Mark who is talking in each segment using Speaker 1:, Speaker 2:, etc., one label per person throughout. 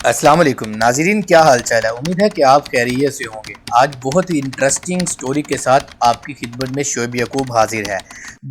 Speaker 1: अस्सलाम वालेकुम नाज़रीन, क्या हाल चाल है। उम्मीद है कि आप खैरियत से होंगे। आज बहुत ही इंटरेस्टिंग स्टोरी के साथ आपकी खिदमत में शोएब यकूब हाजिर है।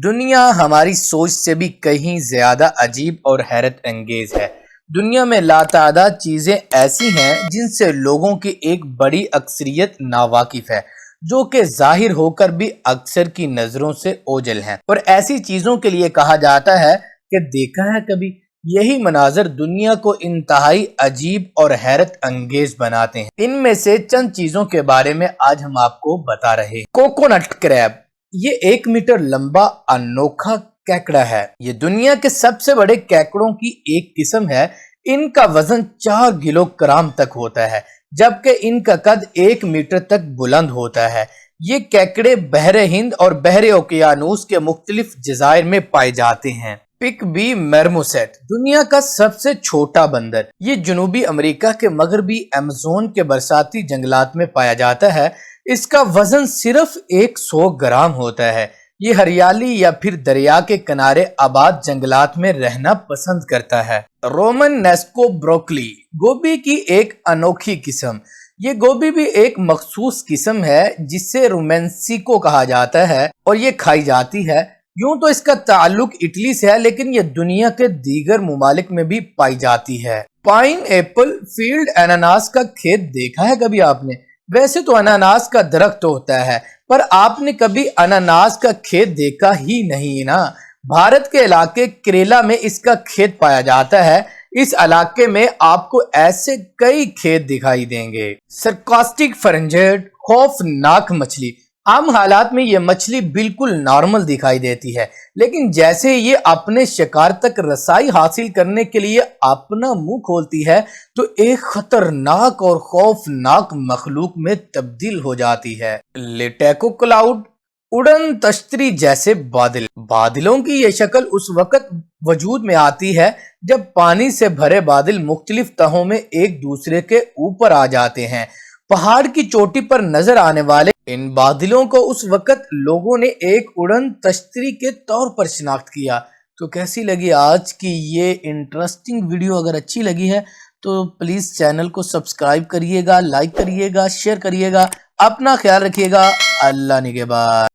Speaker 1: दुनिया हमारी सोच से भी कहीं ज़्यादा अजीब और हैरत अंगेज है। दुनिया में लातादाद चीज़ें ऐसी हैं जिनसे लोगों की एक बड़ी अक्सरियत नावाकिफ है, जो कि जाहिर होकर भी अक्सर की नज़रों से ओझल हैं। और ऐसी चीज़ों के लिए कहा जाता है कि देखा है कभी। यही मनाजर दुनिया को इंतहाई अजीब और हैरत अंगेज बनाते हैं। इनमें से चंद चीजों के बारे में आज हम आपको बता रहे हैं। कोकोनट क्रैब, ये 1 मीटर लंबा अनोखा केकड़ा है। ये दुनिया के सबसे बड़े केकड़ों की एक किस्म है। इनका वजन 4 किलोग्राम तक होता है, जबकि इनका कद 1 मीटर तक बुलंद होता है। ये केकड़े बहरे हिंद और बहरे ओकियानूस के मुख्तलिफ जज़ायर में पाए जाते हैं। पिक बी मेरमोसेट, दुनिया का सबसे छोटा बंदर। ये जनूबी अमेरिका के मगरबी अमेज़न के बरसाती जंगलात में पाया जाता है। इसका वजन सिर्फ 100 ग्राम होता है। ये हरियाली या फिर दरिया के किनारे आबाद जंगलात में रहना पसंद करता है। रोमन नेस्को ब्रोकली, गोभी की एक अनोखी किस्म। ये गोभी भी एक मखसूस किस्म है जिसे रोमेंसिको कहा जाता है और ये खाई जाती है। यूं तो इसका ताल्लुक इटली से है, लेकिन यह दुनिया के दीगर मुमालिक में भी पाई जाती है। पाइन एप्पल फील्ड, अनानास का खेत देखा है कभी आपने? वैसे तो अनानास का दरख्त होता है, पर आपने कभी अनानास का खेत देखा ही नहीं ना। भारत के इलाके केरला में इसका खेत पाया जाता है। इस इलाके में आपको ऐसे कई खेत दिखाई देंगे। सरकास्टिक फरंजेट, खौफनाक मछली। आम हालात में ये मछली बिल्कुल नॉर्मल दिखाई देती है, लेकिन जैसे ये अपने शिकार तक रसाई हासिल करने के लिए अपना मुंह खोलती है तो एक खतरनाक और खौफनाक मखलूक में तब्दील हो जाती है। लेटेको क्लाउड, उड़न तश्तरी जैसे बादल। बादलों की ये शक्ल उस वक्त वजूद में आती है जब पानी से भरे बादल मुख्तलिफ तहों में एक दूसरे के ऊपर आ जाते हैं। पहाड़ की चोटी पर नजर आने वाले इन बादलों को उस वक्त लोगों ने एक उड़न तश्तरी के तौर पर शिनाख्त किया। तो कैसी लगी आज की ये इंटरेस्टिंग वीडियो? अगर अच्छी लगी है तो प्लीज चैनल को सब्सक्राइब करिएगा, लाइक करिएगा, शेयर करिएगा। अपना ख्याल रखिएगा। अल्लाह निगहबान।